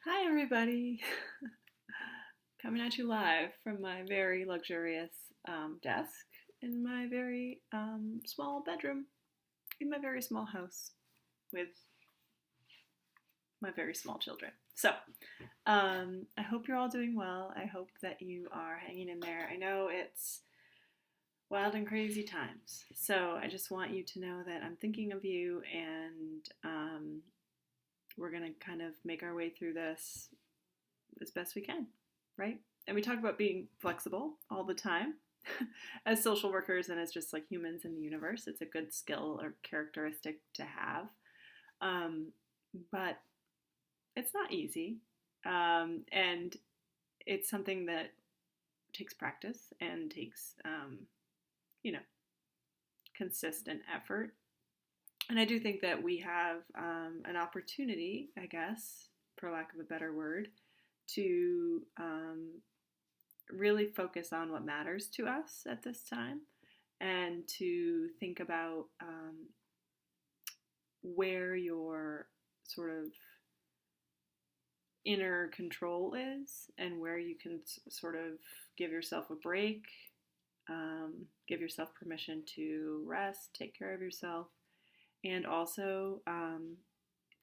Hi, everybody. Coming at you live from my very luxurious desk in my very small bedroom in my very small house with my very small children. I hope you're all doing well. I hope that you are hanging in there. I know it's wild and crazy times. So I just want you to know that I'm thinking of you and we're going to kind of make our way through this as best we can, right? And we talk about being flexible all the time as social workers and as just like humans in the universe. It's a good skill or characteristic to have. But it's not easy. And it's something that takes practice and takes, you know, consistent effort. And I do think that we have an opportunity, I guess, for lack of a better word, to really focus on what matters to us at this time and to think about where your sort of inner control is and where you can sort of give yourself a break, give yourself permission to rest, take care of yourself, and also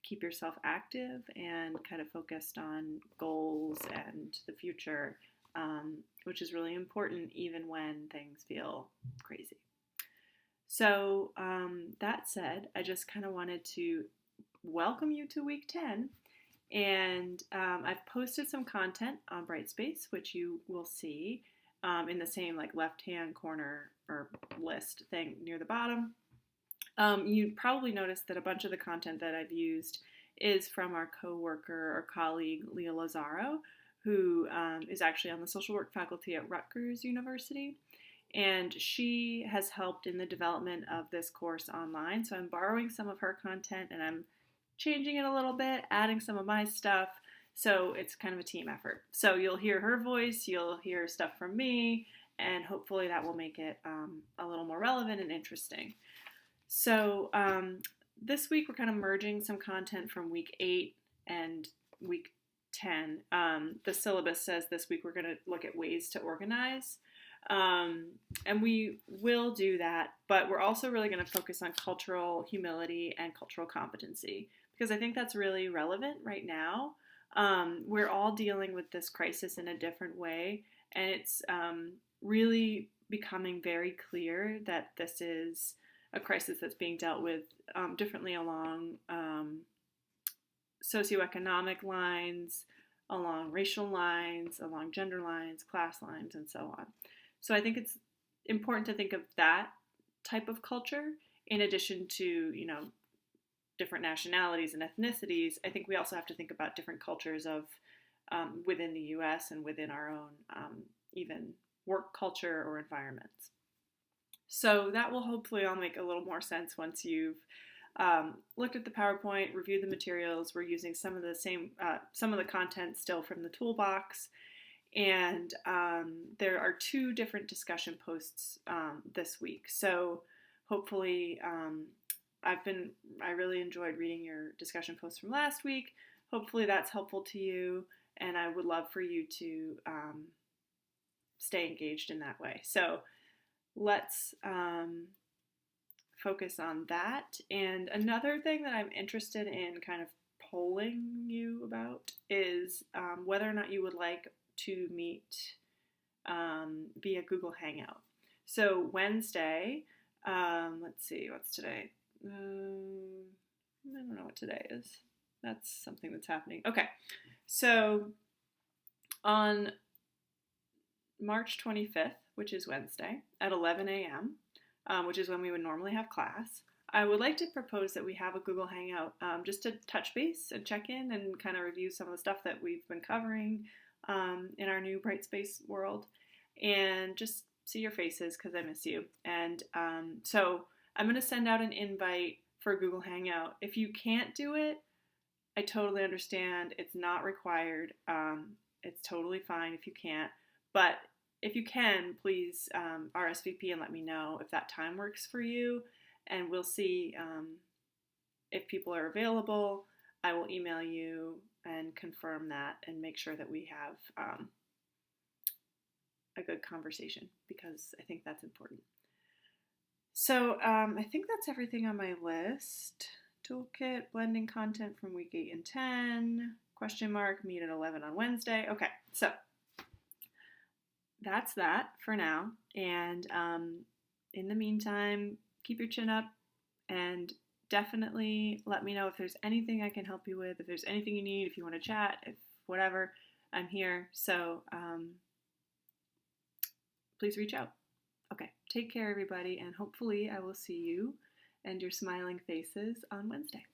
keep yourself active and kind of focused on goals and the future, which is really important even when things feel crazy. So that said, I just kind of wanted to welcome you to week 10. And I've posted some content on Brightspace, which you will see in the same like left-hand corner or list thing near the bottom. You probably noticed that a bunch of the content that I've used is from our coworker or colleague, Leah Lazaro, who is actually on the social work faculty at Rutgers University. And she has helped in the development of this course online. So I'm borrowing some of her content and I'm changing it a little bit, adding some of my stuff. So it's kind of a team effort. So you'll hear her voice, you'll hear stuff from me, and hopefully that will make it a little more relevant and interesting. So this week we're kind of merging some content from week 8 and week 10. The syllabus says this week we're going to look at ways to organize. And we will do that, but we're also really going to focus on cultural humility and cultural competency because I think that's really relevant right now. We're all dealing with this crisis in a different way, and it's really becoming very clear that this is a crisis that's being dealt with differently along socioeconomic lines, along racial lines, along gender lines, class lines, and so on. So I think it's important to think of that type of culture in addition to, you know, different nationalities and ethnicities. I think we also have to think about different cultures of within the U.S. and within our own even work culture or environments. So that will hopefully all make a little more sense once you've looked at the PowerPoint, reviewed the materials. We're using some of the content still from the toolbox. And there are 2 different discussion posts this week. So hopefully, I really enjoyed reading your discussion posts from last week. Hopefully that's helpful to you, and I would love for you to stay engaged in that way. So let's focus on that. And another thing that I'm interested in kind of polling you about is whether or not you would like to meet via Google Hangout. So Wednesday, let's see, what's today? I don't know what today is. That's something that's happening. Okay, so on March 25th, which is Wednesday, at 11 a.m., which is when we would normally have class, I would like to propose that we have a Google Hangout just to touch base and check in and kind of review some of the stuff that we've been covering in our new Brightspace world and just see your faces because I miss you. And so I'm going to send out an invite for Google Hangout. If you can't do it, I totally understand. It's not required. It's totally fine if you can't. But if you can, please RSVP and let me know if that time works for you. And we'll see if people are available. I will email you and and confirm that and make sure that we have a good conversation, because I think that's important. So I think that's everything on my list. Toolkit, blending content from week 8 and 10, question mark, meet at 11 on Wednesday. Okay, so that's that for now. And in the meantime, keep your chin up and definitely let me know if there's anything I can help you with, if there's anything you need, if you want to chat, if whatever, I'm here. So please reach out. Okay, take care, everybody, and hopefully I will see you and your smiling faces on Wednesday.